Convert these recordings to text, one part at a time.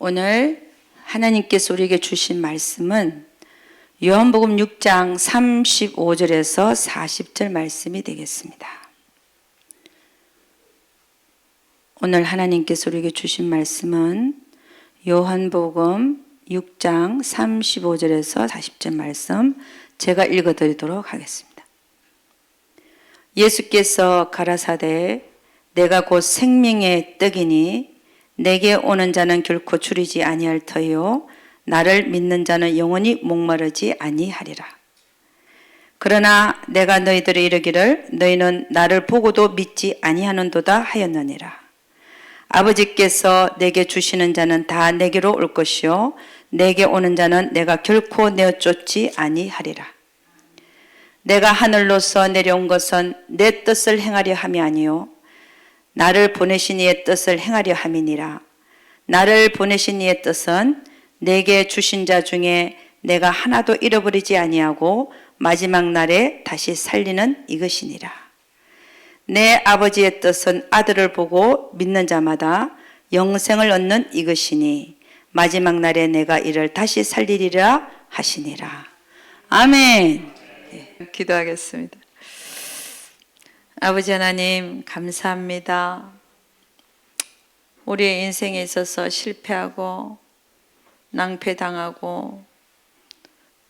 오늘 하나님께서 우리에게 주신 말씀은 요한복음 6장 35절에서 40절 말씀이 되겠습니다. 오늘 하나님께서 우리에게 주신 말씀은 요한복음 6장 35절에서 40절 말씀 제가 읽어드리도록 하겠습니다. 예수께서 가라사대 내가 곧 생명의 떡이니 내게 오는 자는 결코 줄이지 아니할 터요 나를 믿는 자는 영원히 목마르지 아니하리라. 그러나 내가 너희들이 이르기를 너희는 나를 보고도 믿지 아니하는도다 하였느니라. 아버지께서 내게 주시는 자는 다 내게로 올 것이요 내게 오는 자는 내가 결코 내어 쫓지 아니하리라. 내가 하늘로서 내려온 것은 내 뜻을 행하려 함이 아니요 나를 보내신 이의 뜻을 행하려 함이니라. 나를 보내신 이의 뜻은 내게 주신 자 중에 내가 하나도 잃어버리지 아니하고 마지막 날에 다시 살리는 이것이니라. 내 아버지의 뜻은 아들을 보고 믿는 자마다 영생을 얻는 이것이니 마지막 날에 내가 이를 다시 살리리라 하시니라. 아멘. 네, 기도하겠습니다. 아버지 하나님 감사합니다. 우리의 인생에 있어서 실패하고 낭패당하고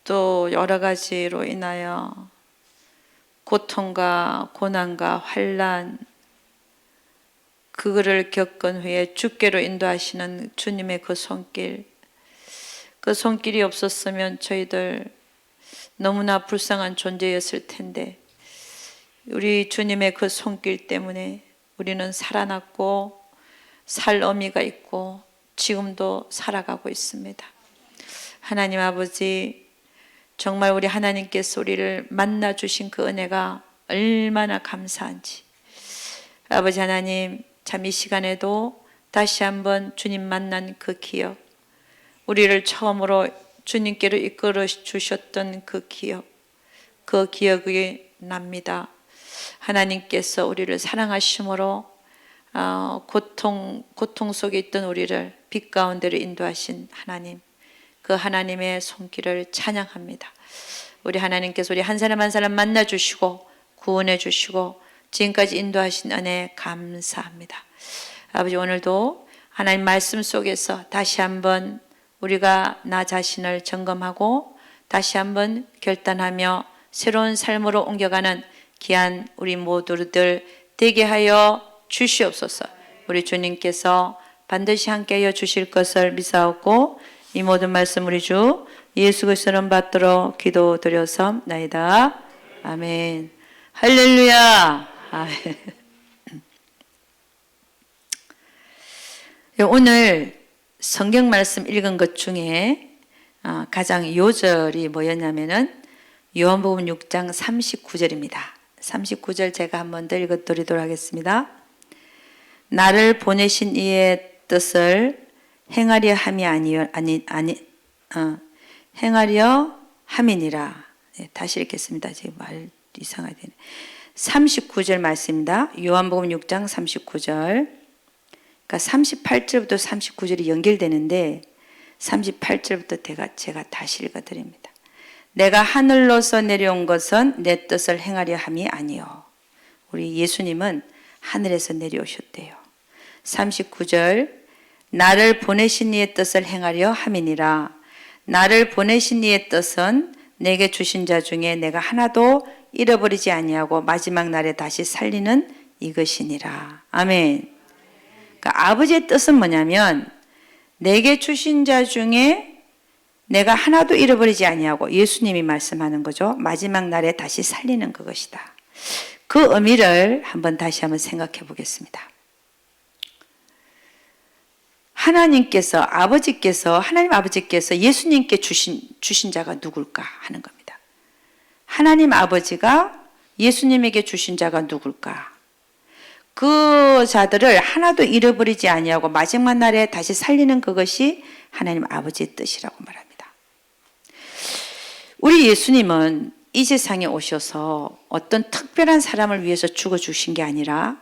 또 여러 가지로 인하여 고통과 고난과 환난 그거를 겪은 후에 주께로 인도하시는 주님의 그 손길, 그 손길이 없었으면 저희들 너무나 불쌍한 존재였을 텐데 우리 주님의 그 손길 때문에 우리는 살아났고 살 의미가 있고 지금도 살아가고 있습니다. 하나님 아버지, 정말 우리 하나님께서 우리를 만나 주신 그 은혜가 얼마나 감사한지. 아버지 하나님, 참 이 시간에도 다시 한번 주님 만난 그 기억, 우리를 처음으로 주님께로 이끌어 주셨던 그 기억이 납니다. 하나님께서 우리를 사랑하심으로 고통 속에 있던 우리를 빛 가운데로 인도하신 하나님, 그 하나님의 손길을 찬양합니다. 우리 하나님께서 우리 한 사람 한 사람 만나주시고 구원해 주시고 지금까지 인도하신 은혜 감사합니다. 아버지, 오늘도 하나님 말씀 속에서 다시 한번 우리가 나 자신을 점검하고 다시 한번 결단하며 새로운 삶으로 옮겨가는 귀한 우리 모두들 되게 하여 주시옵소서. 우리 주님께서 반드시 함께하여 주실 것을 믿사옵고 이 모든 말씀 우리 주 예수 그리스도를 받들어 기도드렸사옵나이다. 아멘. 할렐루야. 아멘. 오늘 성경 말씀 읽은 것 중에 가장 요절이 뭐였냐면은 요한복음 6장 39절입니다. 39절 제가 한번 더 읽어드리도록 하겠습니다. 나를 보내신 이의 뜻을 행하려 함이 행하려 함이니라. 네, 다시 읽겠습니다. 지금 말 이상하게 되네. 39절 말씀입니다. 요한복음 6장 39절. 그러니까 38절부터 39절이 연결되는데 38절부터 제가 다시 읽어드립니다. 내가 하늘로서 내려온 것은 내 뜻을 행하려 함이 아니요. 우리 예수님은 하늘에서 내려오셨대요. 39절 나를 보내신 이의 뜻을 행하려 함이니라. 나를 보내신 이의 뜻은 내게 주신 자 중에 내가 하나도 잃어버리지 아니하고 마지막 날에 다시 살리는 이것이니라. 아멘. 그러니까 아버지의 뜻은 뭐냐면 내게 주신 자 중에 내가 하나도 잃어버리지 아니하고 예수님이 말씀하는 거죠. 마지막 날에 다시 살리는 그것이다. 그 의미를 다시 한번 생각해 보겠습니다. 하나님 아버지께서 예수님께 주신 자가 누굴까 하는 겁니다. 하나님 아버지가 예수님에게 주신 자가 누굴까? 그 자들을 하나도 잃어버리지 아니하고 마지막 날에 다시 살리는 그것이 하나님 아버지의 뜻이라고 말합니다. 우리 예수님은 이 세상에 오셔서 어떤 특별한 사람을 위해서 죽어주신 게 아니라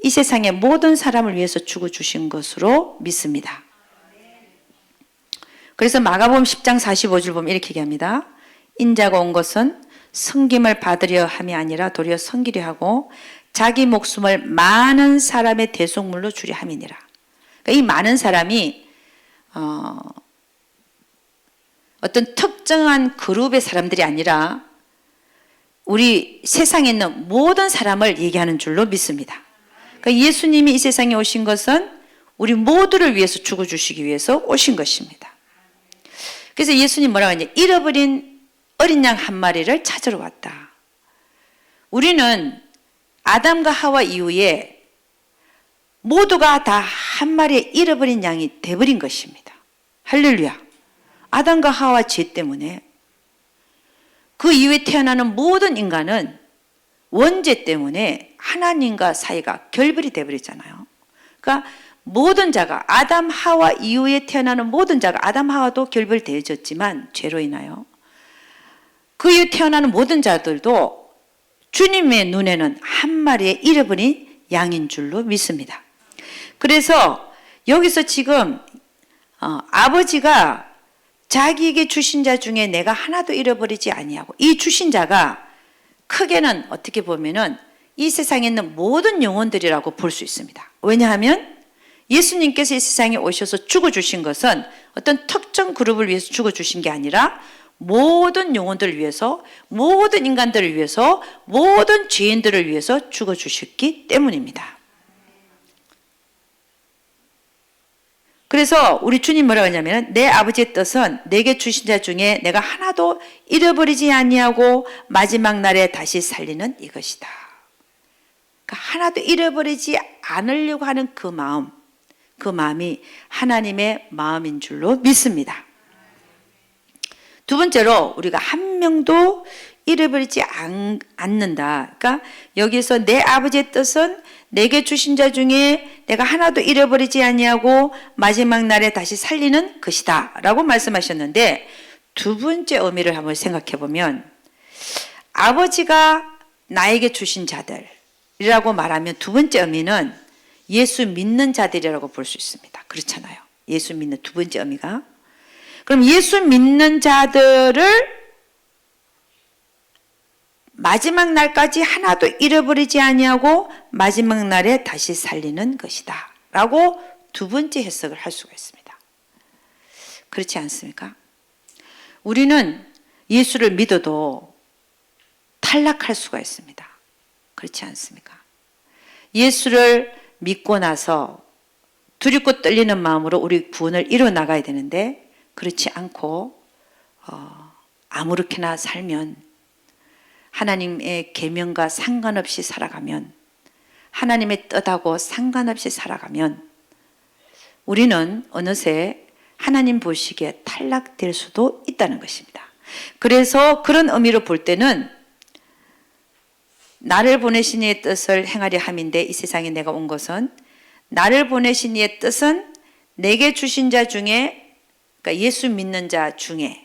이 세상의 모든 사람을 위해서 죽어주신 것으로 믿습니다. 그래서 마가복음 10장 45절 보면 이렇게 얘기합니다. 인자가 온 것은 섬김을 받으려 함이 아니라 도리어 섬기려 하고 자기 목숨을 많은 사람의 대속물로 주려 함이니라. 그러니까 이 많은 사람이 어떤 특정한 그룹의 사람들이 아니라 우리 세상에 있는 모든 사람을 얘기하는 줄로 믿습니다. 그러니까 예수님이 이 세상에 오신 것은 우리 모두를 위해서 죽어주시기 위해서 오신 것입니다. 그래서 예수님 뭐라고 하냐? 잃어버린 어린 양 한 마리를 찾으러 왔다. 우리는 아담과 하와 이후에 모두가 다 한 마리의 잃어버린 양이 돼버린 것입니다. 할렐루야. 아담과 하와 죄 때문에 그 이후에 태어나는 모든 인간은 원죄 때문에 하나님과 사이가 결별이 돼버리잖아요. 그러니까 모든 자가 아담 하와 이후에 태어나는 모든 자가 아담 하와도 결별되어졌지만 죄로 인하여 그 이후 태어나는 모든 자들도 주님의 눈에는 한 마리의 잃어버린 양인 줄로 믿습니다. 그래서 여기서 지금 아버지가 자기에게 주신 자 중에 내가 하나도 잃어버리지 아니하고, 이 주신 자가 크게는 어떻게 보면은 이 세상에 있는 모든 영혼들이라고 볼 수 있습니다. 왜냐하면 예수님께서 이 세상에 오셔서 죽어주신 것은 어떤 특정 그룹을 위해서 죽어주신 게 아니라 모든 영혼들을 위해서, 모든 인간들을 위해서, 모든 죄인들을 위해서 죽어주셨기 때문입니다. 그래서 우리 주님 뭐라고 하냐면 내 아버지의 뜻은 내게 주신 자 중에 내가 하나도 잃어버리지 아니하고 마지막 날에 다시 살리는 이것이다. 그러니까 하나도 잃어버리지 않으려고 하는 그 마음이 하나님의 마음인 줄로 믿습니다. 두 번째로 우리가 한 명도 잃어버리지 않는다. 그러니까 여기서 내 아버지의 뜻은 내게 주신 자 중에 내가 하나도 잃어버리지 아니하고 마지막 날에 다시 살리는 것이다 라고 말씀하셨는데, 두 번째 의미를 한번 생각해 보면 아버지가 나에게 주신 자들이라고 말하면 두 번째 의미는 예수 믿는 자들이라고 볼 수 있습니다. 그렇잖아요. 예수 믿는 두 번째 의미가, 그럼 예수 믿는 자들을 마지막 날까지 하나도 잃어버리지 아니하고 마지막 날에 다시 살리는 것이다 라고 두 번째 해석을 할 수가 있습니다. 그렇지 않습니까? 우리는 예수를 믿어도 탈락할 수가 있습니다. 그렇지 않습니까? 예수를 믿고 나서 두렵고 떨리는 마음으로 우리 구원을 이뤄 나가야 되는데, 그렇지 않고 아무렇게나 살면, 하나님의 계명과 상관없이 살아가면, 하나님의 뜻하고 상관없이 살아가면 우리는 어느새 하나님 보시기에 탈락될 수도 있다는 것입니다. 그래서 그런 의미로 볼 때는 나를 보내신 이의 뜻을 행하려 함인데, 이 세상에 내가 온 것은 나를 보내신 이의 뜻은 내게 주신 자 중에, 그러니까 예수 믿는 자 중에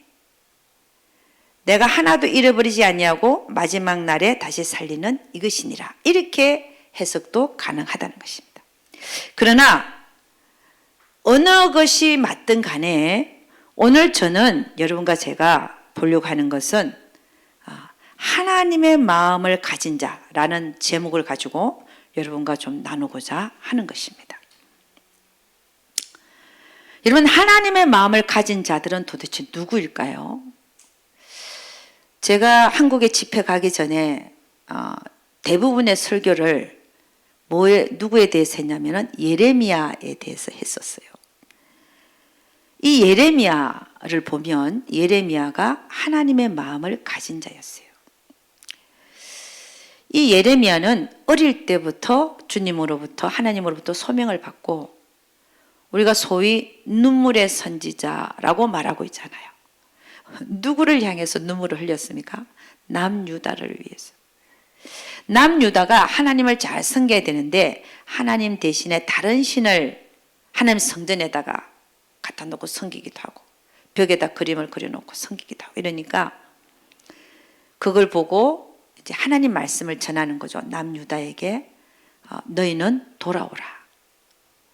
내가 하나도 잃어버리지 아니하고 마지막 날에 다시 살리는 이것이니라, 이렇게 해석도 가능하다는 것입니다. 그러나 어느 것이 맞든 간에 오늘 저는 여러분과 제가 보려고 하는 것은 하나님의 마음을 가진 자라는 제목을 가지고 여러분과 좀 나누고자 하는 것입니다. 여러분, 하나님의 마음을 가진 자들은 도대체 누구일까요? 제가 한국에 집회 가기 전에 대부분의 설교를 누구에 대해서 했냐면 예레미야에 대해서 했었어요. 이 예레미야를 보면 예레미야가 하나님의 마음을 가진 자였어요. 이 예레미야는 어릴 때부터 주님으로부터, 하나님으로부터 소명을 받고 우리가 소위 눈물의 선지자라고 말하고 있잖아요. 누구를 향해서 눈물을 흘렸습니까? 남유다를 위해서. 남유다가 하나님을 잘 섬겨야 되는데 하나님 대신에 다른 신을 하나님 성전에다가 갖다 놓고 섬기기도 하고 벽에다 그림을 그려놓고 섬기기도 하고 이러니까 그걸 보고 이제 하나님 말씀을 전하는 거죠. 남유다에게 너희는 돌아오라.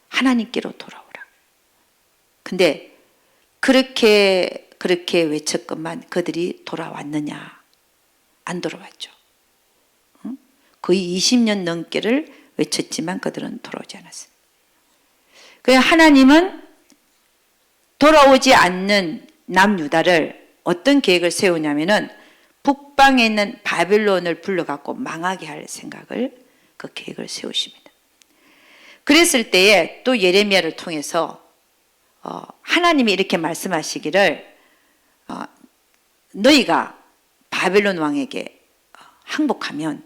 하나님께로 돌아오라. 근데 그렇게 외쳤건만 그들이 돌아왔느냐? 안 돌아왔죠. 거의 20년 넘게를 외쳤지만 그들은 돌아오지 않았습니다. 그래서 하나님은 돌아오지 않는 남유다를 어떤 계획을 세우냐면은 북방에 있는 바벨론을 불러갖고 망하게 할 생각을, 그 계획을 세우십니다. 그랬을 때에 또 예레미야를 통해서 하나님이 이렇게 말씀하시기를 너희가 바벨론 왕에게 항복하면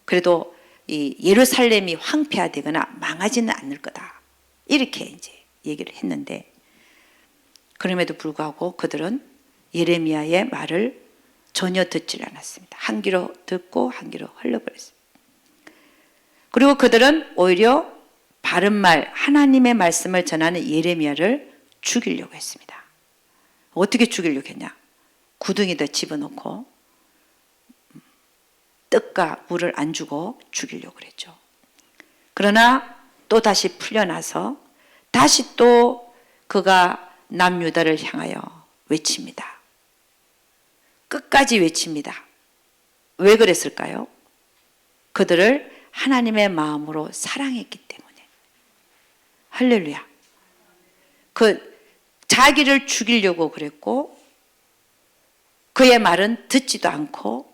그래도 이 예루살렘이 황폐화되거나 망하지는 않을 거다, 이렇게 이제 얘기를 했는데, 그럼에도 불구하고 그들은 예레미야의 말을 전혀 듣질 않았습니다. 한 귀로 듣고 한 귀로 흘려버렸습니다. 그리고 그들은 오히려 바른 말, 하나님의 말씀을 전하는 예레미야를 죽이려고 했습니다. 어떻게 죽이려고 했냐? 구덩이에다 집어넣고 떡과 물을 안 주고 죽이려고 그랬죠. 그러나 또 다시 풀려나서 다시 또 그가 남유다를 향하여 외칩니다. 끝까지 외칩니다. 왜 그랬을까요? 그들을 하나님의 마음으로 사랑했기 때문에. 할렐루야. 자기를 죽이려고 그랬고 그의 말은 듣지도 않고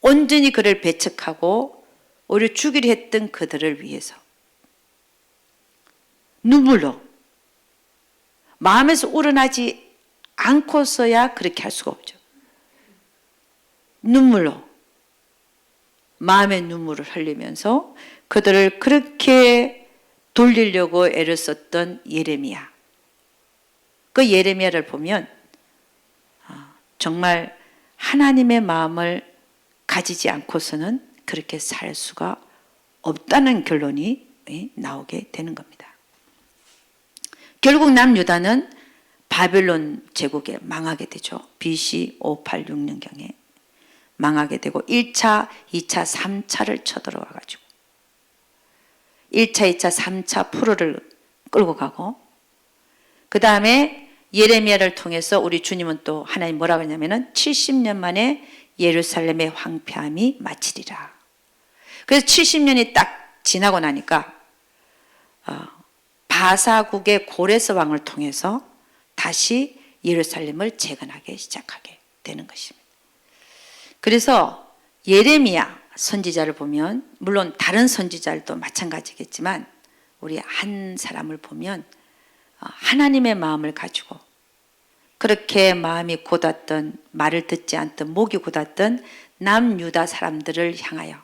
온전히 그를 배척하고 오히려 죽이려 했던 그들을 위해서 눈물로, 마음에서 우러나지 않고서야 그렇게 할 수가 없죠. 눈물로, 마음의 눈물을 흘리면서 그들을 그렇게 돌리려고 애를 썼던 예레미야. 그 예레미야를 보면 정말 하나님의 마음을 가지지 않고서는 그렇게 살 수가 없다는 결론이 나오게 되는 겁니다. 결국 남유다는 바벨론 제국에 망하게 되죠. BC 586년경에 망하게 되고 1차, 2차, 3차를 쳐들어와 가지고 1차, 2차, 3차 포로를 끌고 가고, 그 다음에 예레미야를 통해서 우리 주님은 또 하나님 뭐라고 하냐면은 70년 만에 예루살렘의 황폐함이 마치리라. 그래서 70년이 딱 지나고 나니까 바사국의 고레스 왕을 통해서 다시 예루살렘을 재건하기 시작하게 되는 것입니다. 그래서 예레미야 선지자를 보면, 물론 다른 선지자들도 마찬가지겠지만 우리 한 사람을 보면 하나님의 마음을 가지고 그렇게 마음이 곧았던, 말을 듣지 않던, 목이 곧았던 남유다 사람들을 향하여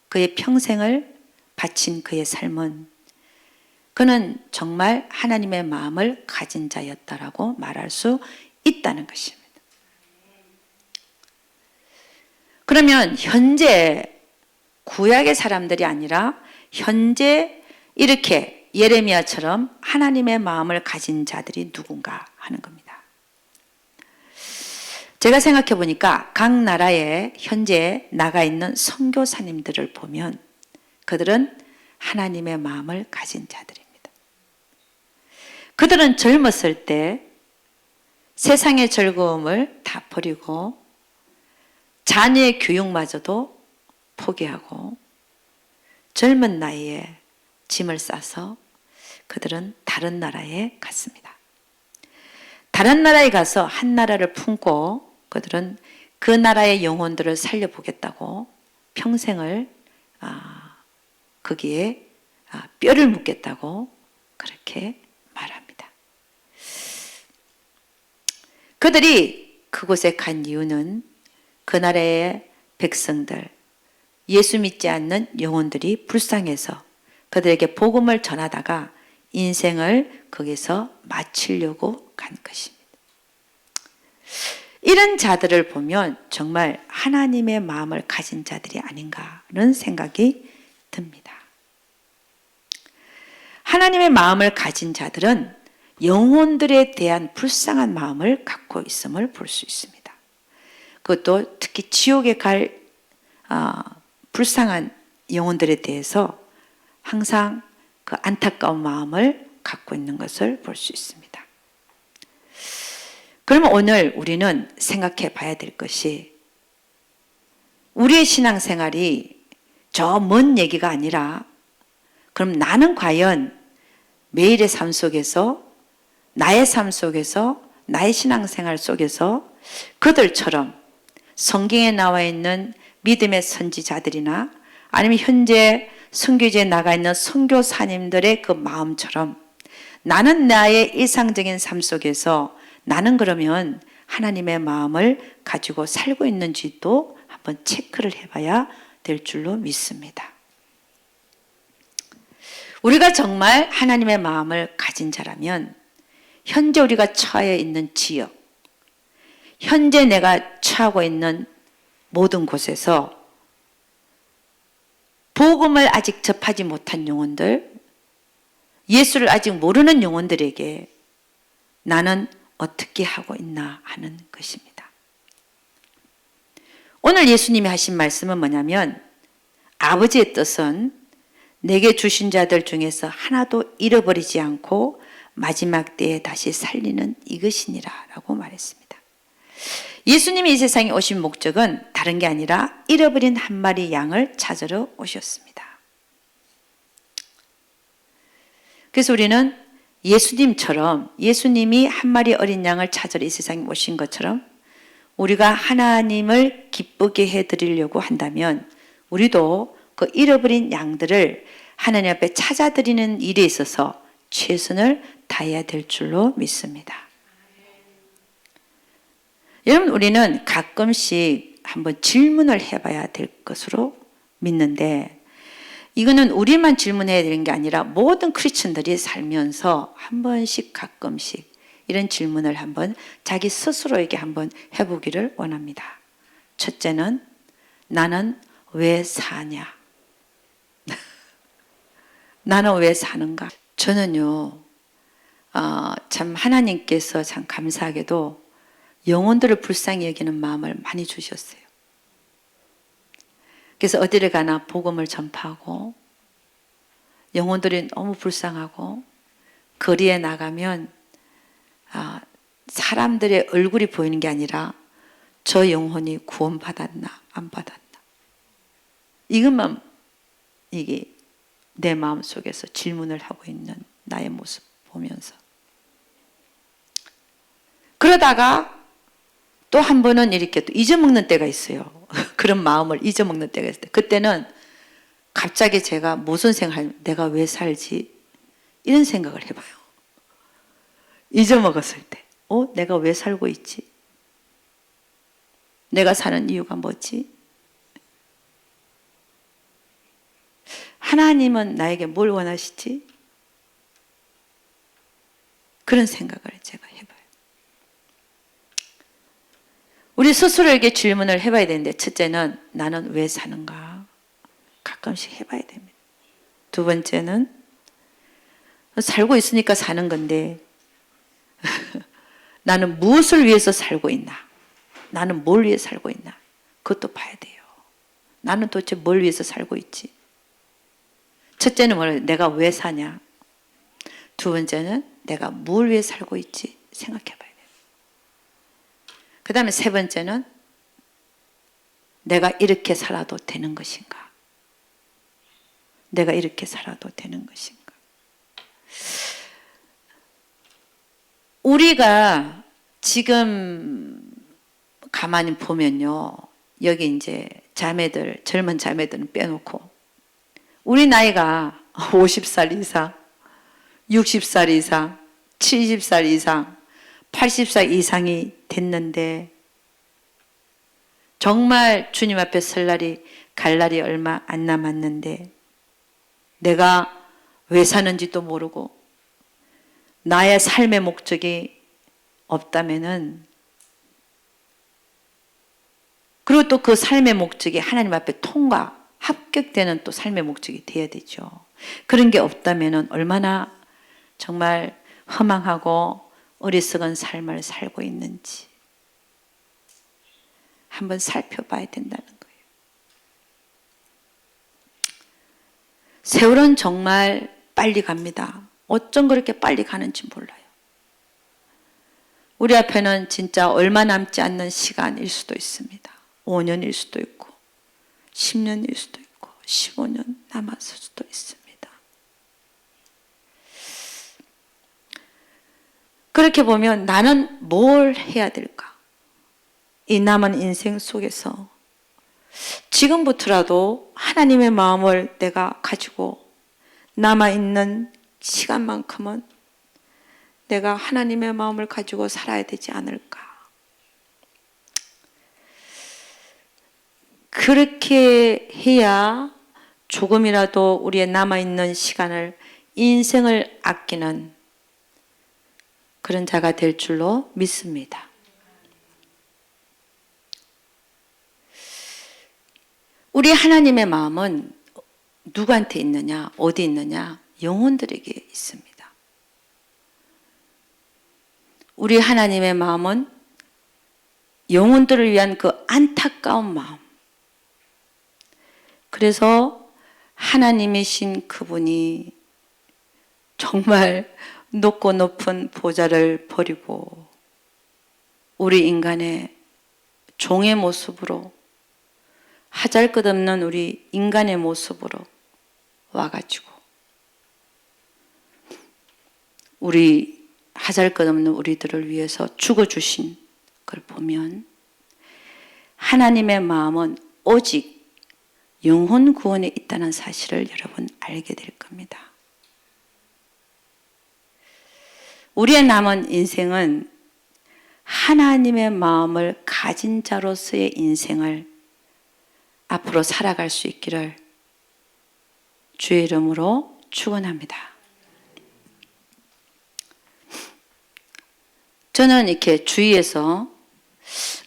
그의 평생을 바친 그의 삶은, 그는 정말 하나님의 마음을 가진 자였다라고 말할 수 있다는 것입니다. 그러면 현재 구약의 사람들이 아니라 현재 이렇게 예레미야처럼 하나님의 마음을 가진 자들이 누군가 하는 겁니다. 제가 생각해 보니까 각 나라에 현재 나가 있는 선교사님들을 보면 그들은 하나님의 마음을 가진 자들입니다. 그들은 젊었을 때 세상의 즐거움을 다 버리고 자녀의 교육마저도 포기하고 젊은 나이에 짐을 싸서 그들은 다른 나라에 갔습니다. 다른 나라에 가서 한 나라를 품고 그들은 그 나라의 영혼들을 살려보겠다고 평생을 거기에 뼈를 묻겠다고 그렇게 말합니다. 그들이 그곳에 간 이유는 그 나라의 백성들, 예수 믿지 않는 영혼들이 불쌍해서 그들에게 복음을 전하다가 인생을 거기서 마치려고 간 것입니다. 이런 자들을 보면 정말 하나님의 마음을 가진 자들이 아닌가라는 생각이 듭니다. 하나님의 마음을 가진 자들은 영혼들에 대한 불쌍한 마음을 갖고 있음을 볼 수 있습니다. 그것도 특히 지옥에 갈 불쌍한 영혼들에 대해서 항상 그 안타까운 마음을 갖고 있는 것을 볼 수 있습니다. 그러면 오늘 우리는 생각해 봐야 될 것이 우리의 신앙생활이 저 먼 얘기가 아니라 그럼 나는 과연 매일의 삶 속에서 나의 삶 속에서 나의 신앙생활 속에서 그들처럼 성경에 나와 있는 믿음의 선지자들이나 아니면 현재 선교지에 나가 있는 선교사님들의 그 마음처럼 나는 나의 일상적인 삶 속에서 나는 그러면 하나님의 마음을 가지고 살고 있는지도 한번 체크를 해봐야 될 줄로 믿습니다. 우리가 정말 하나님의 마음을 가진 자라면 현재 우리가 처해 있는 지역, 현재 내가 처하고 있는 모든 곳에서 복음을 아직 접하지 못한 영혼들, 예수를 아직 모르는 영혼들에게 나는 어떻게 하고 있나 하는 것입니다. 오늘 예수님이 하신 말씀은 뭐냐면 아버지의 뜻은 내게 주신 자들 중에서 하나도 잃어버리지 않고 마지막 때에 다시 살리는 이것이니라 라고 말했습니다. 예수님이 이 세상에 오신 목적은 다른 게 아니라 잃어버린 한 마리 양을 찾으러 오셨습니다. 그래서 우리는 예수님처럼 예수님이 한 마리 어린 양을 찾으러 이 세상에 오신 것처럼 우리가 하나님을 기쁘게 해드리려고 한다면 우리도 그 잃어버린 양들을 하나님 앞에 찾아드리는 일에 있어서 최선을 다해야 될 줄로 믿습니다. 여러분, 우리는 가끔씩 한번 질문을 해봐야 될 것으로 믿는데 이거는 우리만 질문해야 되는 게 아니라 모든 크리스천들이 살면서 한 번씩 가끔씩 이런 질문을 한번 자기 스스로에게 한번 해보기를 원합니다. 첫째는 나는 왜 사냐? 나는 왜 사는가? 저는요, 참 하나님께서 참 감사하게도 영혼들을 불쌍히 여기는 마음을 많이 주셨어요. 그래서 어디를 가나 복음을 전파하고 영혼들이 너무 불쌍하고 거리에 나가면 사람들의 얼굴이 보이는 게 아니라 저 영혼이 구원받았나 안 받았나 이것만 이게 내 마음속에서 질문을 하고 있는 나의 모습 보면서 그러다가 또 한 번은 이렇게 또 잊어먹는 때가 있어요. 그런 마음을 잊어먹는 때가 있을 때 그때는 갑자기 제가 무슨 생각을 내가 왜 살지? 이런 생각을 해봐요. 잊어먹었을 때 내가 왜 살고 있지? 내가 사는 이유가 뭐지? 하나님은 나에게 뭘 원하시지? 그런 생각을 제가 해봐요. 우리 스스로에게 질문을 해봐야 되는데 첫째는 나는 왜 사는가? 가끔씩 해봐야 됩니다. 두 번째는 살고 있으니까 사는 건데 나는 무엇을 위해서 살고 있나? 나는 뭘 위해 살고 있나? 그것도 봐야 돼요. 나는 도대체 뭘 위해서 살고 있지? 첫째는 뭐예요? 내가 왜 사냐? 두 번째는 내가 뭘 위해 살고 있지? 생각해 봐야 돼요. 그 다음에 세 번째는 내가 이렇게 살아도 되는 것인가? 내가 이렇게 살아도 되는 것인가? 우리가 지금 가만히 보면요. 여기 이제 자매들, 젊은 자매들은 빼놓고 우리 나이가 50살 이상, 60살 이상, 70살 이상, 80살 이상이 됐는데 정말 주님 앞에 설 날이 갈 날이 얼마 안 남았는데 내가 왜 사는지도 모르고 나의 삶의 목적이 없다면은 그리고 또 그 삶의 목적이 하나님 앞에 통과, 합격되는 또 삶의 목적이 돼야 되죠. 그런 게 없다면은 얼마나 정말 허망하고 어리석은 삶을 살고 있는지 한번 살펴봐야 된다는 거예요. 세월은 정말 빨리 갑니다. 어쩜 그렇게 빨리 가는지 몰라요. 우리 앞에는 진짜 얼마 남지 않는 시간일 수도 있습니다. 5년일 수도 있고 10년일 수도 있고 15년 남았을 수도 있습니다. 그렇게 보면 나는 뭘 해야 될까? 이 남은 인생 속에서 지금부터라도 하나님의 마음을 내가 가지고 남아있는 시간만큼은 내가 하나님의 마음을 가지고 살아야 되지 않을까? 그렇게 해야 조금이라도 우리의 남아있는 시간을, 인생을 아끼는 그런 자가 될 줄로 믿습니다. 우리 하나님의 마음은 누구한테 있느냐? 어디 있느냐? 영혼들에게 있습니다. 우리 하나님의 마음은 영혼들을 위한 그 안타까운 마음. 그래서 하나님이신 그분이 정말 높고 높은 보좌를 버리고 우리 인간의 종의 모습으로, 하잘것없는 우리 인간의 모습으로 와가지고 우리 하잘것없는 우리들을 위해서 죽어주신 걸 보면 하나님의 마음은 오직 영혼 구원에 있다는 사실을 여러분 알게 될 겁니다. 우리의 남은 인생은 하나님의 마음을 가진 자로서의 인생을 앞으로 살아갈 수 있기를 주의 이름으로 축원합니다. 저는 이렇게 주위에서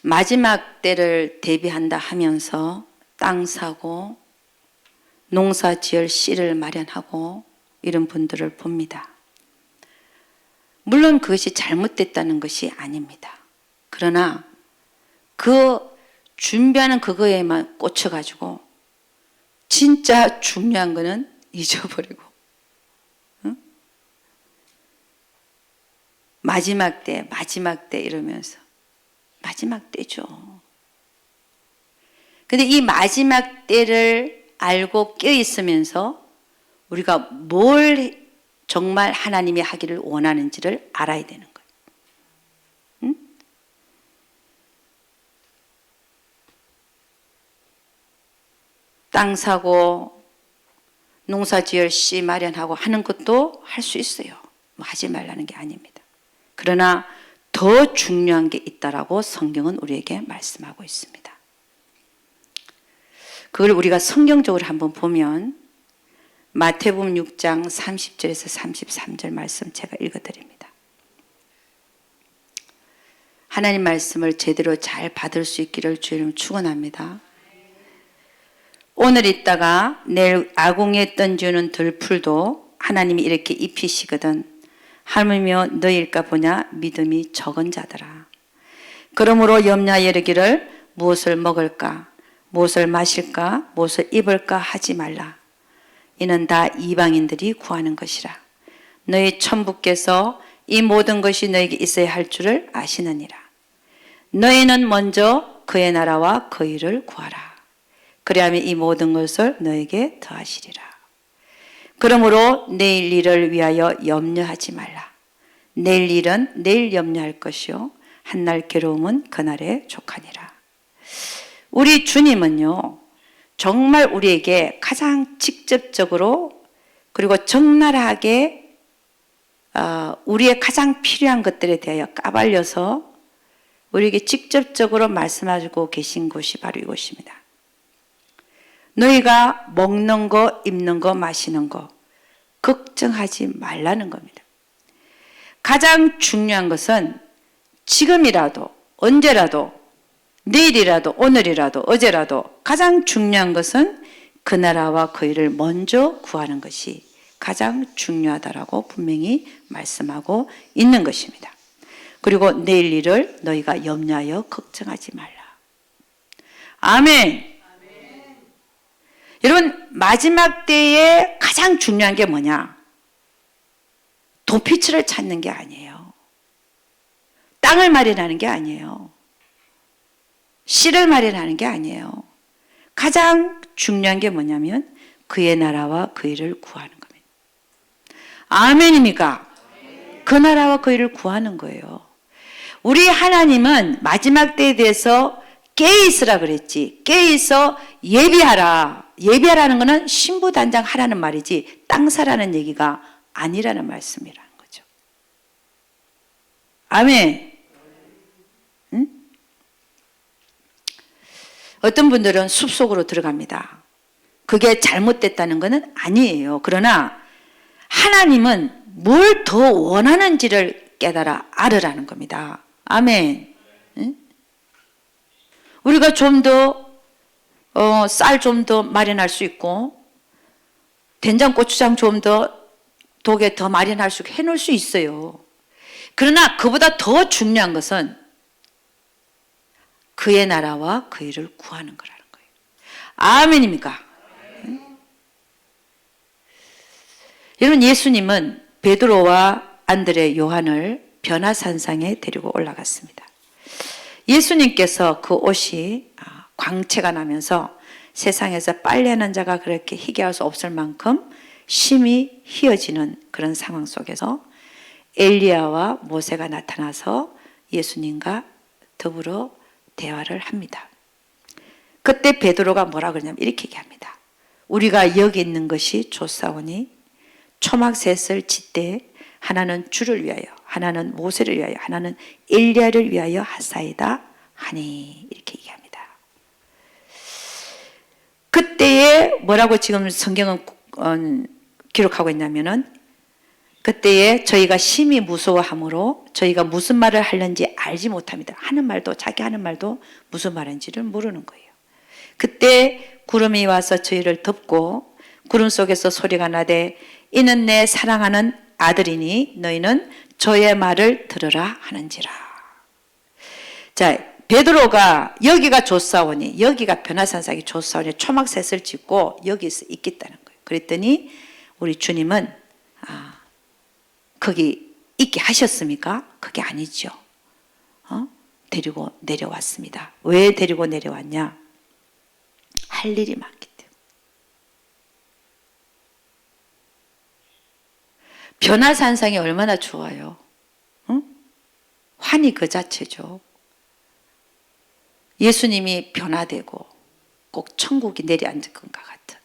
마지막 때를 대비한다 하면서 땅 사고 농사 지을 씨를 마련하고 이런 분들을 봅니다. 물론 그것이 잘못됐다는 것이 아닙니다. 그러나 그 준비하는 그거에만 꽂혀가지고 진짜 중요한 거는 잊어버리고, 응? 마지막 때 이러면서 마지막 때죠. 근데 이 마지막 때를 알고 깨어있으면서 우리가 뭘 정말 하나님이 하기를 원하는지를 알아야 되는 거예요. 응? 땅 사고 농사 지을 씨 마련하고 하는 것도 할 수 있어요. 뭐 하지 말라는 게 아닙니다. 그러나 더 중요한 게 있다라고 성경은 우리에게 말씀하고 있습니다. 그걸 우리가 성경적으로 한번 보면 마태복음 6장 30절에서 33절 말씀 제가 읽어드립니다. 하나님 말씀을 제대로 잘 받을 수 있기를 주님 축원합니다. 오늘 있다가 내일 아궁이에 던지는 들풀도 하나님이 이렇게 입히시거든 하물며 너희일까 보냐 믿음이 적은 자들아. 그러므로 염려하여 이르기를 무엇을 먹을까 무엇을 마실까 무엇을 입을까 하지 말라. 이는 다 이방인들이 구하는 것이라. 너희 천부께서 이 모든 것이 너에게 있어야 할 줄을 아시느니라. 너희는 먼저 그의 나라와 그 일을 구하라. 그리하면 이 모든 것을 너에게 더하시리라. 그러므로 내일 일을 위하여 염려하지 말라. 내일 일은 내일 염려할 것이요 한날 괴로움은 그날에 족하니라. 우리 주님은요 정말 우리에게 가장 직접적으로 그리고 적나라하게 우리의 가장 필요한 것들에 대하여 까발려서 우리에게 직접적으로 말씀하고 계신 곳이 바로 이곳입니다. 너희가 먹는 거, 입는 거, 마시는 거 걱정하지 말라는 겁니다. 가장 중요한 것은 지금이라도 언제라도 내일이라도 오늘이라도 어제라도 가장 중요한 것은 그 나라와 그 일을 먼저 구하는 것이 가장 중요하다라고 분명히 말씀하고 있는 것입니다. 그리고 내일 일을 너희가 염려하여 걱정하지 말라. 아멘. 여러분 마지막 때에 가장 중요한 게 뭐냐? 도피처를 찾는 게 아니에요. 땅을 마련하는 게 아니에요. 씨를 마련하는 게 아니에요. 가장 중요한 게 뭐냐면 그의 나라와 그 일을 구하는 겁니다. 아멘입니까? 그 나라와 그 일을 구하는 거예요. 우리 하나님은 마지막 때에 대해서 깨어있으라 그랬지. 깨어있어 예비하라. 예비하라는 것은 신부단장하라는 말이지 땅 사라는 얘기가 아니라는 말씀이라는 거죠. 아멘. 응? 어떤 분들은 숲속으로 들어갑니다. 그게 잘못됐다는 것은 아니에요. 그러나 하나님은 뭘 더 원하는지를 깨달아 알으라는 겁니다. 아멘. 응? 우리가 좀 더 쌀 좀 더 마련할 수 있고 된장 고추장 좀 더 독에 더 마련할 수 있게 해놓을 수 있어요. 그러나 그보다 더 중요한 것은 그의 나라와 그 일을 구하는 거라는 거예요. 아멘입니까? 응? 여러분, 예수님은 베드로와 안드레, 요한을 변화산상에 데리고 올라갔습니다. 예수님께서 그 옷이 광채가 나면서 세상에서 빨래하는 자가 그렇게 희귀할 수 없을 만큼 심히 희어지는 그런 상황 속에서 엘리야와 모세가 나타나서 예수님과 더불어 대화를 합니다. 그때 베드로가 뭐라 그러냐면 이렇게 얘기합니다. 우리가 여기 있는 것이 좋사오니 초막셋을 짓되 하나는 주를 위하여 하나는 모세를 위하여 하나는 엘리야를 위하여 하사이다 하니 이렇게 얘기합니다. 그때에 뭐라고 지금 성경은 기록하고 있냐면은 그때에 저희가 심히 무서워함으로 저희가 무슨 말을 하는지 알지 못합니다. 하는 말도 자기 하는 말도 무슨 말인지를 모르는 거예요. 그때 구름이 와서 저희를 덮고 구름 속에서 소리가 나되 이는 내 사랑하는 아들이니 너희는 저의 말을 들으라 하는지라. 자, 베드로가 여기가 좋사오니 여기가 변화산상이 좋사오니 초막셋을 짓고 여기 있겠다는 거예요. 그랬더니 우리 주님은 거기 있게 하셨습니까? 그게 아니죠. 데리고 내려왔습니다. 왜 데리고 내려왔냐? 할 일이 많기 때문에. 변화산상이 얼마나 좋아요. 응? 환희 그 자체죠. 예수님이 변화되고 꼭 천국이 내려앉을 것과 같은.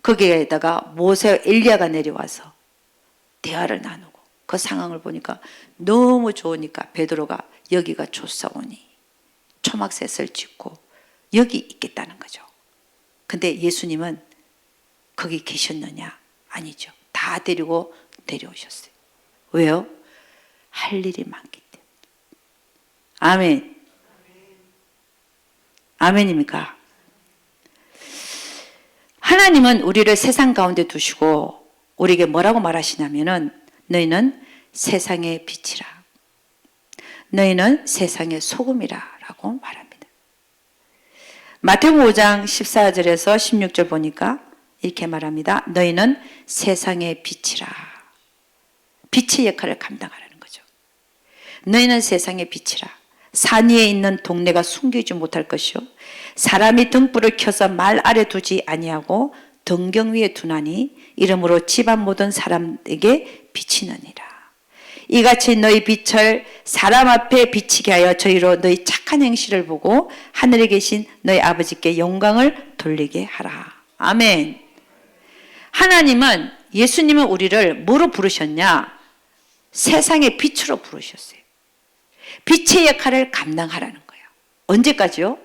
거기에다가 모세 엘리야가 내려와서 대화를 나누고 그 상황을 보니까 너무 좋으니까 베드로가 여기가 좋사오니 초막셋을 짓고 여기 있겠다는 거죠. 근데 예수님은 거기 계셨느냐? 아니죠. 다 데리고 내려오셨어요. 왜요? 할 일이 많기 때문에. 아멘. 아멘입니까? 하나님은 우리를 세상 가운데 두시고 우리에게 뭐라고 말하시냐면은 너희는 세상의 빛이라. 너희는 세상의 소금이라 라고 말합니다. 마태복음 5장 14절에서 16절 보니까 이렇게 말합니다. 너희는 세상의 빛이라. 빛의 역할을 감당하라는 거죠. 너희는 세상의 빛이라. 산 위에 있는 동네가 숨기지 못할 것이요 사람이 등불을 켜서 말 아래 두지 아니하고 등경 위에 두나니 이러므로 집안 모든 사람에게 비치느니라. 이같이 너희 빛을 사람 앞에 비치게 하여 저희로 너희 착한 행실을 보고 하늘에 계신 너희 아버지께 영광을 돌리게 하라. 아멘. 하나님은 예수님은 우리를 뭐로 부르셨냐? 세상의 빛으로 부르셨어요. 빛의 역할을 감당하라는 거예요. 언제까지요?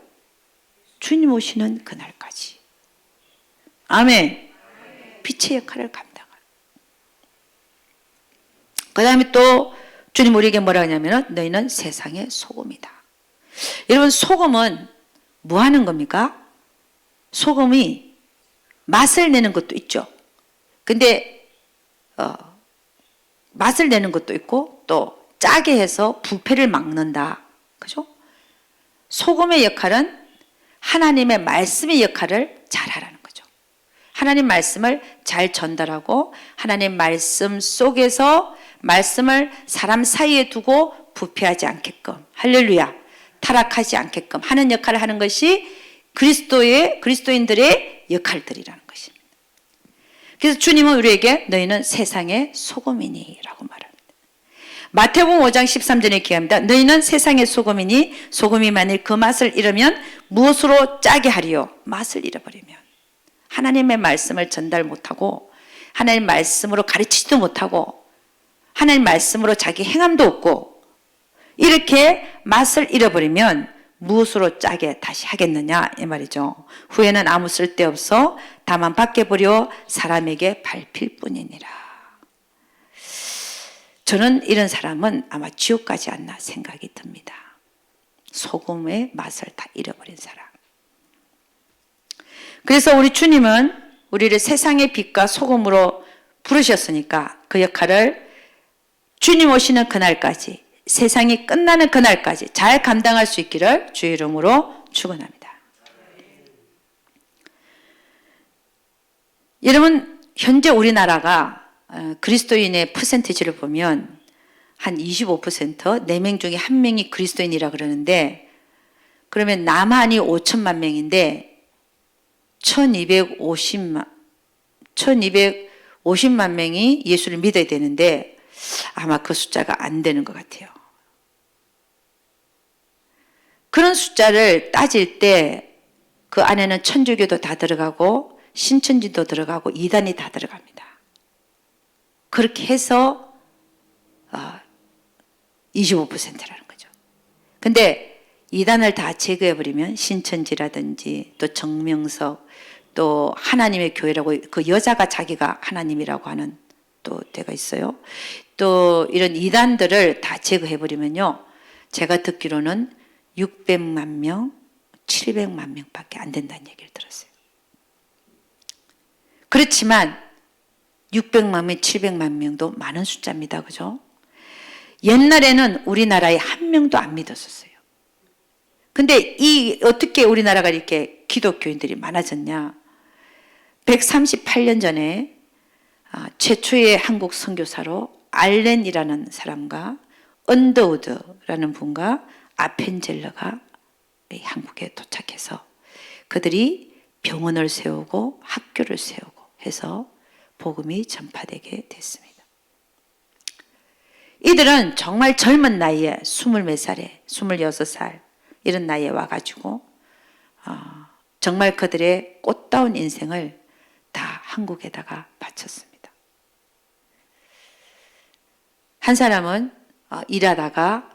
주님 오시는 그날까지. 아멘. 빛의 역할을 감당하라. 그 다음에 또 주님 우리에게 뭐라 하냐면 너희는 세상의 소금이다. 여러분, 소금은 뭐 하는 겁니까? 소금이 맛을 내는 것도 있죠. 근데 맛을 내는 것도 있고 또 짜게 해서 부패를 막는다. 그죠? 소금의 역할은 하나님의 말씀의 역할을 잘하라는 거죠. 하나님 말씀을 잘 전달하고 하나님 말씀 속에서 말씀을 사람 사이에 두고 부패하지 않게끔, 할렐루야, 타락하지 않게끔 하는 역할을 하는 것이 그리스도인들의 역할들이라는 것입니다. 그래서 주님은 우리에게 너희는 세상의 소금이니 라고 말합니다. 마태복음 5장 13절에 기합니다. 너희는 세상의 소금이니 소금이 만일 그 맛을 잃으면 무엇으로 짜게 하리요? 맛을 잃어버리면. 하나님의 말씀을 전달 못하고 하나님 말씀으로 가르치지도 못하고 하나님 말씀으로 자기 행함도 없고 이렇게 맛을 잃어버리면 무엇으로 짜게 다시 하겠느냐 이 말이죠. 후에는 아무 쓸데없어 다만 밖에 버려 사람에게 밟힐 뿐이니라. 저는 이런 사람은 아마 지옥 가지 않나 생각이 듭니다. 소금의 맛을 다 잃어버린 사람. 그래서 우리 주님은 우리를 세상의 빛과 소금으로 부르셨으니까 그 역할을 주님 오시는 그날까지, 세상이 끝나는 그날까지 잘 감당할 수 있기를 주의 이름으로 축원합니다. 여러분, 현재 우리나라가 그리스도인의 퍼센티지를 보면 한 25%, 4명 중에 1명이 그리스도인이라 그러는데, 그러면 남한이 5천만 명인데 1250만 명이 예수를 믿어야 되는데 아마 그 숫자가 안 되는 것 같아요. 그런 숫자를 따질 때 그 안에는 천주교도 다 들어가고 신천지도 들어가고 이단이 다 들어갑니다. 그렇게 해서 25%라는 거죠. 근데 이단을 다 제거해버리면 신천지라든지 또 정명석 또 하나님의 교회라고 그 여자가 자기가 하나님이라고 하는 또 때가 있어요. 또 이런 이단들을 다 제거해버리면요. 제가 듣기로는 600만 명, 700만 명밖에 안 된다는 얘기를 들었어요. 그렇지만 600만 명, 700만 명도 많은 숫자입니다. 그죠? 옛날에는 우리나라에 한 명도 안 믿었었어요. 근데 어떻게 우리나라가 이렇게 기독교인들이 많아졌냐? 138년 전에 최초의 한국 선교사로 알렌이라는 사람과 언더우드라는 분과 아펜젤러가 한국에 도착해서 그들이 병원을 세우고 학교를 세우고 해서 복음이 전파되게 됐습니다. 이들은 정말 젊은 나이에 24몇 살에 26살 이런 나이에 와가지고 정말 그들의 꽃다운 인생을 다 한국에다가 바쳤습니다. 한 사람은 일하다가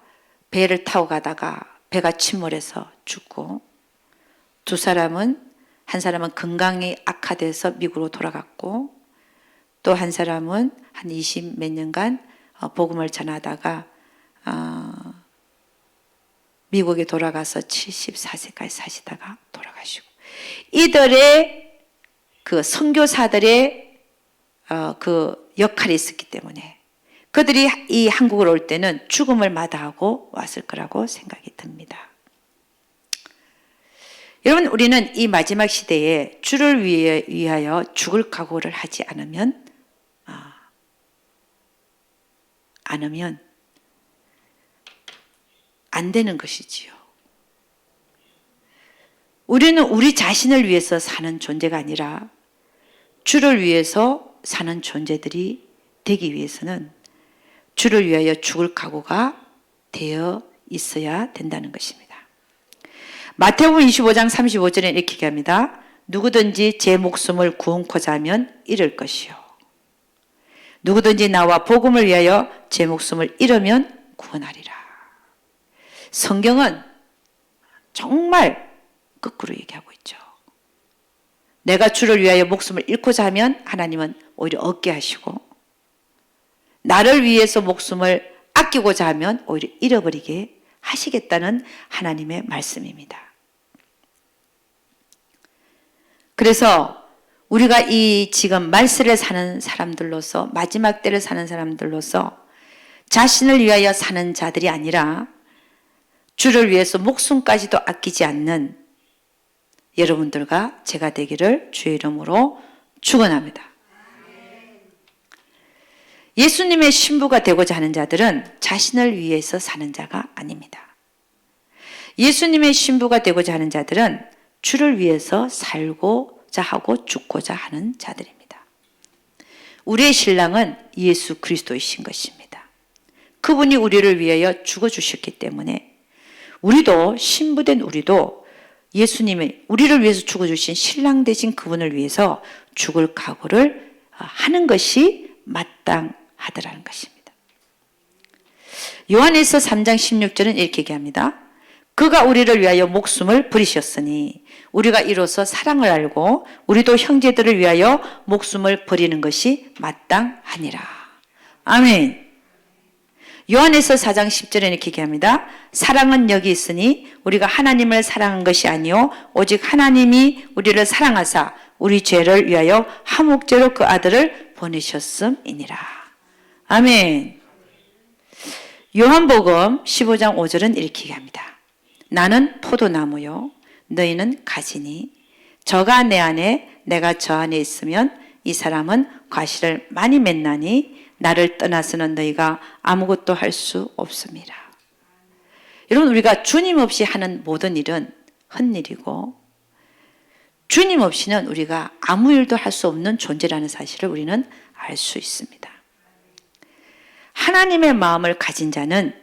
배를 타고 가다가 배가 침몰해서 죽고, 한 사람은 건강이 악화돼서 미국으로 돌아갔고, 또 한 사람은 한 20 몇 년간 복음을 전하다가 미국에 돌아가서 74세까지 사시다가 돌아가시고, 이들의 그 선교사들의 그 역할이 있었기 때문에 그들이 이 한국을 올 때는 죽음을 마다하고 왔을 거라고 생각이 듭니다. 여러분, 우리는 이 마지막 시대에 주를 위하여 죽을 각오를 하지 않으면 안 되는 것이지요. 우리는 우리 자신을 위해서 사는 존재가 아니라 주를 위해서 사는 존재들이 되기 위해서는 주를 위하여 죽을 각오가 되어 있어야 된다는 것입니다. 마태복음 25장 35절에 이렇게 얘기합니다. 누구든지 제 목숨을 구원코자 하면 잃을 것이요, 누구든지 나와 복음을 위하여 제 목숨을 잃으면 구원하리라. 성경은 정말 거꾸로 얘기하고 있죠. 내가 주를 위하여 목숨을 잃고자 하면 하나님은 오히려 얻게 하시고, 나를 위해서 목숨을 아끼고자 하면 오히려 잃어버리게 하시겠다는 하나님의 말씀입니다. 그래서 우리가 이 지금 말세를 사는 사람들로서, 마지막 때를 사는 사람들로서 자신을 위하여 사는 자들이 아니라 주를 위해서 목숨까지도 아끼지 않는 여러분들과 제가 되기를 주의 이름으로 축원합니다. 예수님의 신부가 되고자 하는 자들은 자신을 위해서 사는 자가 아닙니다. 예수님의 신부가 되고자 하는 자들은 주를 위해서 살고자 하고 죽고자 하는 자들입니다. 우리의 신랑은 예수 그리스도이신 것입니다. 그분이 우리를 위하여 죽어주셨기 때문에 우리도, 신부된 우리도 예수님이 우리를 위해서 죽어주신 신랑 되신 그분을 위해서 죽을 각오를 하는 것이 마땅하더라는 것입니다. 요한일서 3장 16절은 이렇게 얘기합니다. 그가 우리를 위하여 목숨을 버리셨으니 우리가 이로써 사랑을 알고 우리도 형제들을 위하여 목숨을 버리는 것이 마땅하니라. 아멘. 요한일서 4장 10절에 이렇게 얘기합니다. 사랑은 여기 있으니 우리가 하나님을 사랑한 것이 아니요 오직 하나님이 우리를 사랑하사 우리 죄를 위하여 화목제로 그 아들을 보내셨음이니라. 아멘. 요한복음 15장 5절은 이렇게 얘기합니다. 나는 포도나무요 너희는 가지니 저가 내 안에 내가 저 안에 있으면 이 사람은 과실을 많이 맺나니 나를 떠나서는 너희가 아무것도 할 수 없습니다. 여러분, 우리가 주님 없이 하는 모든 일은 헛일이고 주님 없이는 우리가 아무 일도 할 수 없는 존재라는 사실을 우리는 알 수 있습니다. 하나님의 마음을 가진 자는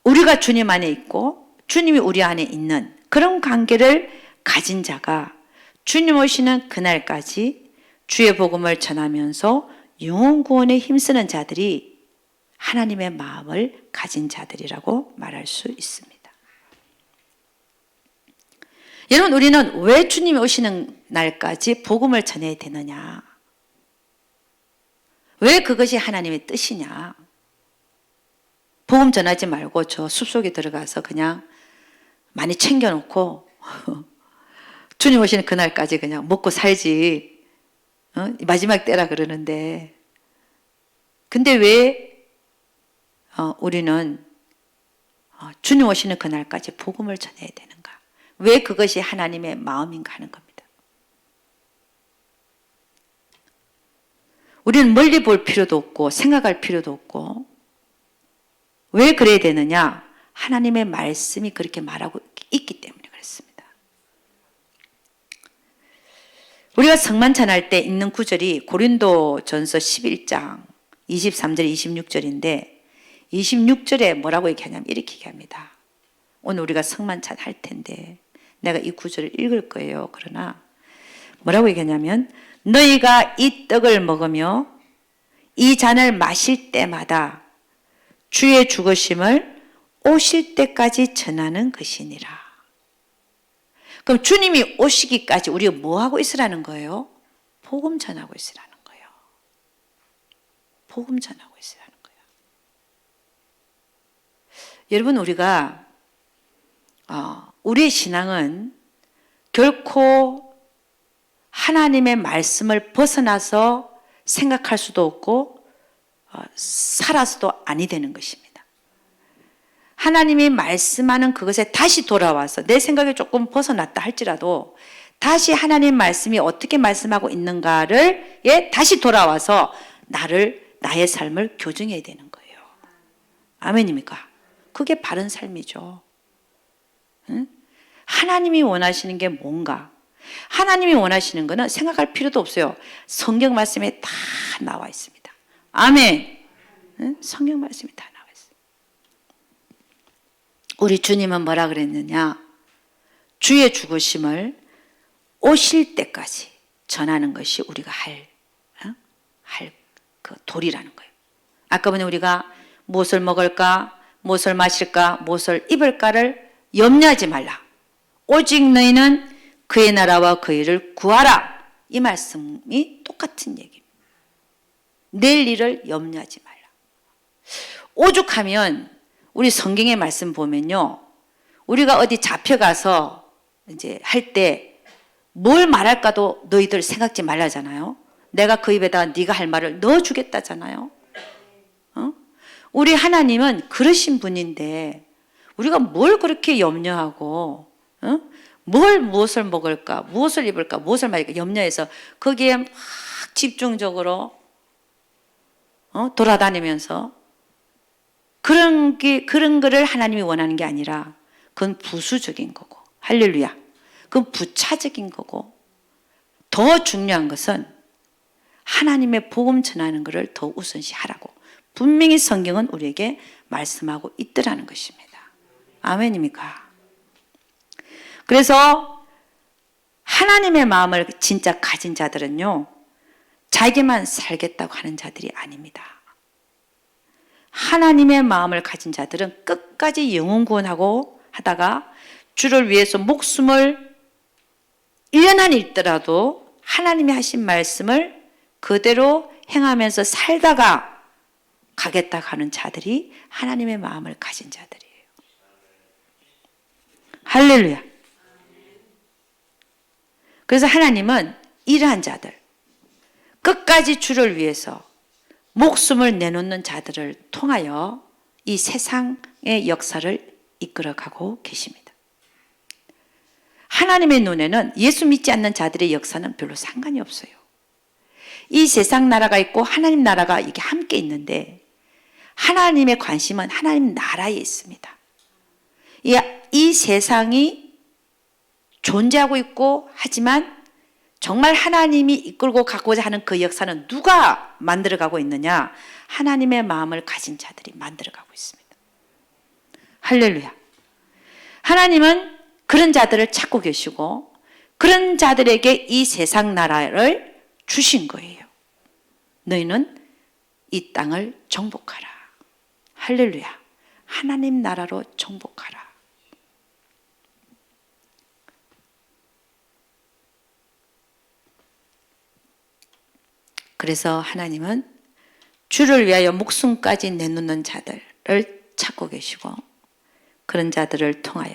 우리가 주님 안에 있고 주님이 우리 안에 있는 그런 관계를 가진 자가 주님 오시는 그날까지 주의 복음을 전하면서 영혼 구원에 힘쓰는 자들이 하나님의 마음을 가진 자들이라고 말할 수 있습니다. 여러분, 우리는 왜 주님이 오시는 날까지 복음을 전해야 되느냐? 왜 그것이 하나님의 뜻이냐? 복음 전하지 말고 저 숲속에 들어가서 그냥 많이 챙겨놓고 주님 오시는 그날까지 그냥 먹고 살지. 마지막 때라 그러는데 근데 왜 우리는 주님 오시는 그날까지 복음을 전해야 되는가? 왜 그것이 하나님의 마음인가 하는 겁니다. 우리는 멀리 볼 필요도 없고 생각할 필요도 없고 왜 그래야 되느냐? 하나님의 말씀이 그렇게 말하고 있기 때문에 그렇습니다. 우리가 성만찬할 때 읽는 구절이 고린도전서 11장 23절 26절인데 26절에 뭐라고 얘기하냐면 이렇게 얘기합니다. 오늘 우리가 성만찬 할 텐데 내가 이 구절을 읽을 거예요. 그러나 뭐라고 얘기하냐면 너희가 이 떡을 먹으며 이 잔을 마실 때마다 주의 죽으심을 오실 때까지 전하는 것이니라. 그럼 주님이 오시기까지 우리가 뭐 하고 있으라는 거예요? 복음 전하고 있으라는 거예요. 복음 전하고 있으라는 거예요. 여러분, 우리가 우리의 신앙은 결코 하나님의 말씀을 벗어나서 생각할 수도 없고 살아서도 아니 되는 것입니다. 하나님이 말씀하는 그것에 다시 돌아와서 내 생각이 조금 벗어났다 할지라도 다시 하나님 말씀이 어떻게 말씀하고 있는가를 다시 돌아와서 나의 삶을 교정해야 되는 거예요. 아멘입니까? 그게 바른 삶이죠. 응? 하나님이 원하시는 게 뭔가? 하나님이 원하시는 것은 생각할 필요도 없어요. 성경 말씀에 다 나와 있습니다. 아멘. 응? 성경 말씀이 다 나와 있어요. 우리 주님은 뭐라 그랬느냐? 주의 죽으심을 오실 때까지 전하는 것이 우리가 할 그 도리라는 거예요. 아까 보니 우리가 무엇을 먹을까, 무엇을 마실까, 무엇을 입을까를 염려하지 말라. 오직 너희는 그의 나라와 그 일을 구하라. 이 말씀이 똑같은 얘기입니다. 내일 일을 염려하지 말라. 오죽하면 우리 성경의 말씀 보면요, 우리가 어디 잡혀가서 이제 할 때 뭘 말할까도 너희들 생각지 말라잖아요. 내가 그 입에다 네가 할 말을 넣어주겠다잖아요. 우리 하나님은 그러신 분인데 우리가 뭘 그렇게 염려하고 무엇을 먹을까, 무엇을 입을까, 무엇을 마실까 염려해서 거기에 막 집중적으로 돌아다니면서 그런 거를 하나님이 원하는 게 아니라 그건 부수적인 거고, 할렐루야, 그건 부차적인 거고, 더 중요한 것은 하나님의 복음 전하는 것을 더 우선시하라고 분명히 성경은 우리에게 말씀하고 있더라는 것입니다. 아멘입니까? 그래서 하나님의 마음을 진짜 가진 자들은요, 자기만 살겠다고 하는 자들이 아닙니다. 하나님의 마음을 가진 자들은 끝까지 영혼 구원하고 하다가 주를 위해서 목숨을 1년 안 잃더라도 하나님이 하신 말씀을 그대로 행하면서 살다가 가겠다 하는 자들이 하나님의 마음을 가진 자들이에요. 할렐루야. 그래서 하나님은 이러한 자들, 끝까지 주를 위해서 목숨을 내놓는 자들을 통하여 이 세상의 역사를 이끌어가고 계십니다. 하나님의 눈에는 예수 믿지 않는 자들의 역사는 별로 상관이 없어요. 이 세상 나라가 있고 하나님 나라가 이게 함께 있는데 하나님의 관심은 하나님 나라에 있습니다. 이 세상이 존재하고 있고 하지만 정말 하나님이 이끌고 가고자 하는 그 역사는 누가 만들어가고 있느냐? 하나님의 마음을 가진 자들이 만들어가고 있습니다. 할렐루야. 하나님은 그런 자들을 찾고 계시고 그런 자들에게 이 세상 나라를 주신 거예요. 너희는 이 땅을 정복하라. 할렐루야. 하나님 나라로 정복하라. 그래서 하나님은 주를 위하여 목숨까지 내놓는 자들을 찾고 계시고 그런 자들을 통하여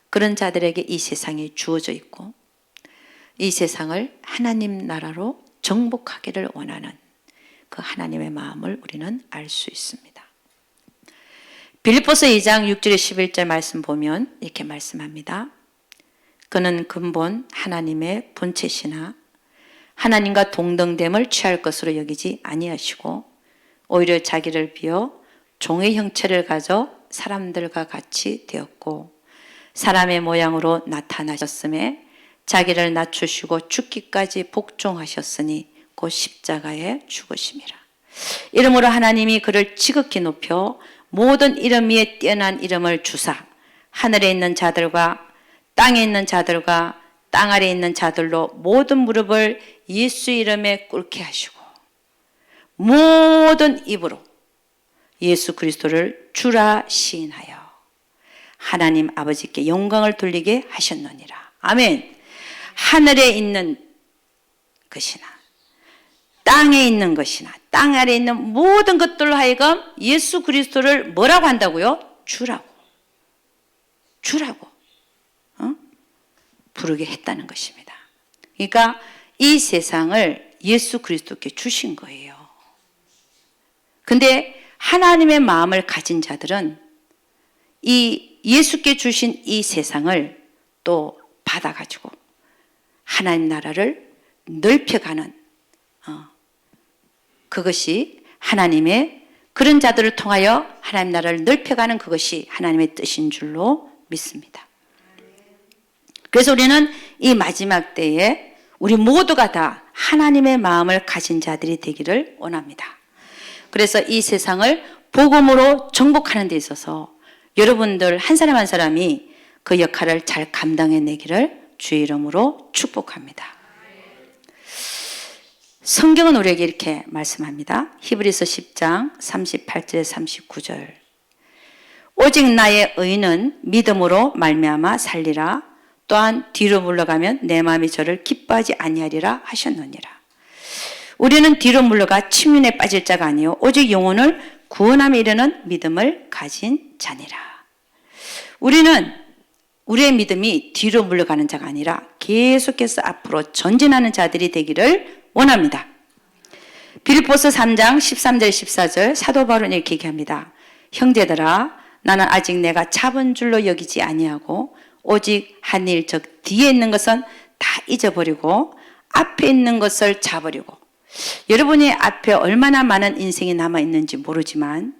그런 자들에게 이 세상이 주어져 있고 이 세상을 하나님 나라로 정복하기를 원하는 그 하나님의 마음을 우리는 알 수 있습니다. 빌립보서 2장 6절에 11절 말씀 보면 이렇게 말씀합니다. 그는 근본 하나님의 본체시나 하나님과 동등됨을 취할 것으로 여기지 아니하시고 오히려 자기를 비어 종의 형체를 가져 사람들과 같이 되었고 사람의 모양으로 나타나셨음에 자기를 낮추시고 죽기까지 복종하셨으니 곧 십자가에 죽으심이라. 이러므로 하나님이 그를 지극히 높여 모든 이름 위에 뛰어난 이름을 주사 하늘에 있는 자들과 땅에 있는 자들과 땅 아래에 있는 자들로 모든 무릎을 예수 이름에 꿇게 하시고 모든 입으로 예수 그리스도를 주라 시인하여 하나님 아버지께 영광을 돌리게 하셨느니라. 아멘. 하늘에 있는 것이나 땅에 있는 것이나 땅 아래에 있는 모든 것들로 하여금 예수 그리스도를 뭐라고 한다고요? 주라고. 부르게 했다는 것입니다. 그러니까 이 세상을 예수 그리스도께 주신 거예요. 근데 하나님의 마음을 가진 자들은 이 예수께 주신 이 세상을 또 받아가지고 하나님 나라를 넓혀가는 그것이 하나님의 그런 자들을 통하여 하나님 나라를 넓혀가는 그것이 하나님의 뜻인 줄로 믿습니다. 그래서 우리는 이 마지막 때에 우리 모두가 다 하나님의 마음을 가진 자들이 되기를 원합니다. 그래서 이 세상을 복음으로 정복하는 데 있어서 여러분들 한 사람 한 사람이 그 역할을 잘 감당해내기를 주의 이름으로 축복합니다. 성경은 우리에게 이렇게 말씀합니다. 히브리서 10장 38절 39절 오직 나의 의는 믿음으로 말미암아 살리라. 또한 뒤로 물러가면 내 마음이 저를 기뻐하지 아니하리라 하셨느니라. 우리는 뒤로 물러가 침륜에 빠질 자가 아니요 오직 영혼을 구원함에 이르는 믿음을 가진 자니라. 우리는 우리의 믿음이 뒤로 물러가는 자가 아니라 계속해서 앞으로 전진하는 자들이 되기를 원합니다. 빌립보서 3장 13절 14절 사도 바울은 이렇게 얘기합니다. 형제들아 나는 아직 내가 잡은 줄로 여기지 아니하고 오직 한 일, 즉 뒤에 있는 것은 다 잊어버리고 앞에 있는 것을 잡으려고. 여러분이 앞에 얼마나 많은 인생이 남아있는지 모르지만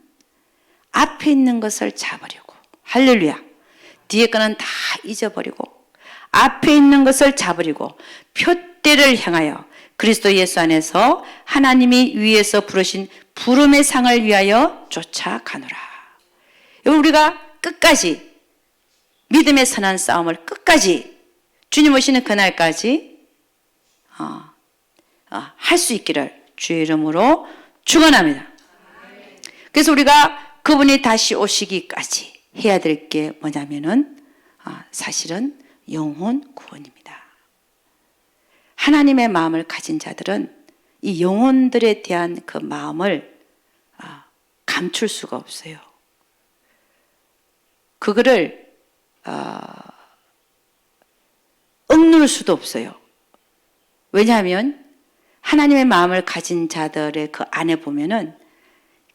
앞에 있는 것을 잡으려고. 할렐루야. 뒤에 거는 다 잊어버리고 앞에 있는 것을 잡으려고 표대를 향하여 그리스도 예수 안에서 하나님이 위에서 부르신 부름의 상을 위하여 쫓아가노라. 우리가 끝까지 믿음의 선한 싸움을 끝까지 주님 오시는 그날까지 할 수 있기를 주의 이름으로 축원합니다. 그래서 우리가 그분이 다시 오시기까지 해야 될 게 뭐냐면은 사실은 영혼 구원입니다. 하나님의 마음을 가진 자들은 이 영혼들에 대한 그 마음을 감출 수가 없어요. 그거를 억누를 수도 없어요. 왜냐하면 하나님의 마음을 가진 자들의 그 안에 보면은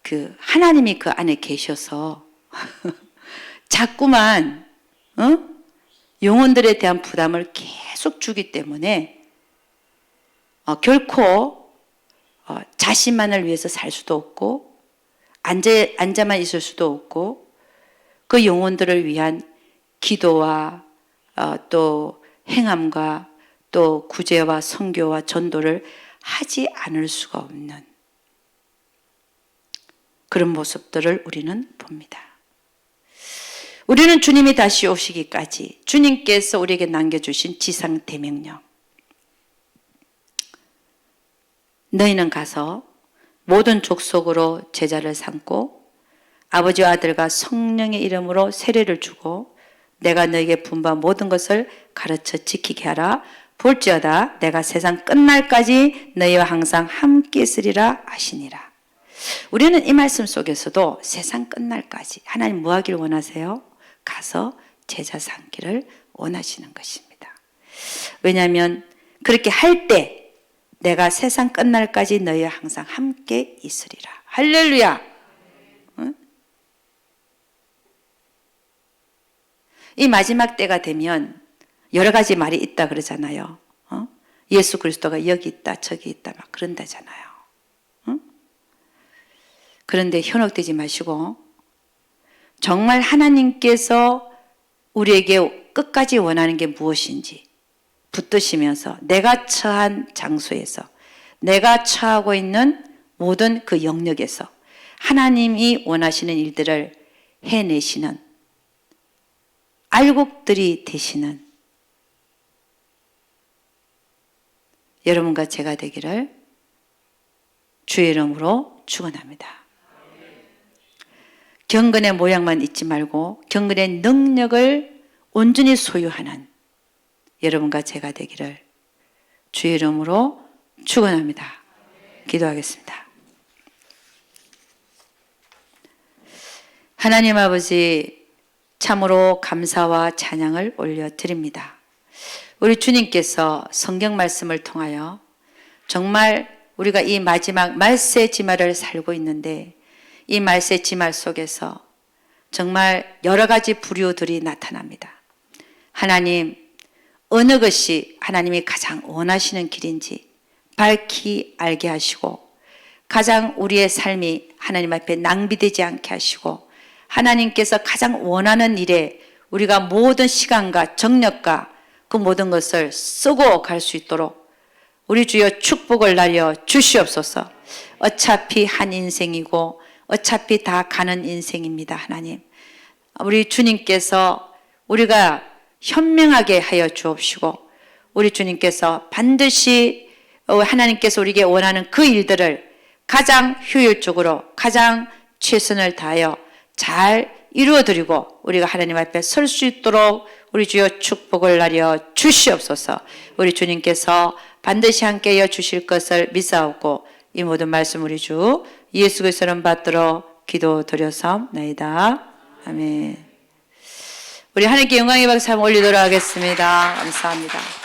그 하나님이 그 안에 계셔서 자꾸만 영혼들에 대한 부담을 계속 주기 때문에 결코 자신만을 위해서 살 수도 없고 앉아만 있을 수도 없고 그 영혼들을 위한 기도와 또 행함과 또 구제와 선교와 전도를 하지 않을 수가 없는 그런 모습들을 우리는 봅니다. 우리는 주님이 다시 오시기까지 주님께서 우리에게 남겨주신 지상 대명령, 너희는 가서 모든 족속으로 제자를 삼고 아버지와 아들과 성령의 이름으로 세례를 주고 내가 너희에게 분부한 모든 것을 가르쳐 지키게 하라. 볼지어다 내가 세상 끝날까지 너희와 항상 함께 있으리라 하시니라. 우리는 이 말씀 속에서도 세상 끝날까지 하나님 뭐 하기를 원하세요? 가서 제자 삼기를 원하시는 것입니다. 왜냐하면 그렇게 할 때 내가 세상 끝날까지 너희와 항상 함께 있으리라. 할렐루야. 응? 이 마지막 때가 되면 여러 가지 말이 있다 그러잖아요. 예수 그리스도가 여기 있다 저기 있다 막 그런다잖아요. 그런데 현혹되지 마시고 정말 하나님께서 우리에게 끝까지 원하는 게 무엇인지 붙드시면서 내가 처한 장소에서 내가 처하고 있는 모든 그 영역에서 하나님이 원하시는 일들을 해내시는 알곡들이 되시는 여러분과 제가 되기를 주의 이름으로 축원합니다. 경건의 모양만 잊지 말고 경건의 능력을 온전히 소유하는 여러분과 제가 되기를 주의 이름으로 축원합니다. 기도하겠습니다. 하나님 아버지, 참으로 감사와 찬양을 올려드립니다. 우리 주님께서 성경 말씀을 통하여 정말 우리가 이 마지막 말세 지말을 살고 있는데 이 말세 지말 속에서 정말 여러 가지 부류들이 나타납니다. 하나님, 어느 것이 하나님이 가장 원하시는 길인지 밝히 알게 하시고 가장 우리의 삶이 하나님 앞에 낭비되지 않게 하시고 하나님께서 가장 원하는 일에 우리가 모든 시간과 정력과 그 모든 것을 쓰고 갈 수 있도록 우리 주여 축복을 날려 주시옵소서. 어차피 한 인생이고 어차피 다 가는 인생입니다. 하나님, 우리 주님께서 우리가 현명하게 하여 주옵시고 우리 주님께서 반드시 하나님께서 우리에게 원하는 그 일들을 가장 효율적으로 가장 최선을 다하여 잘 이루어드리고 우리가 하나님 앞에 설 수 있도록 우리 주여 축복을 나려 주시옵소서. 우리 주님께서 반드시 함께하여 주실 것을 믿사옵고 이 모든 말씀 우리 주 예수 그리스도를 받들어 기도드려사옵나이다. 아멘. 우리 하나님께 영광의 박수 한번 올리도록 하겠습니다. 감사합니다.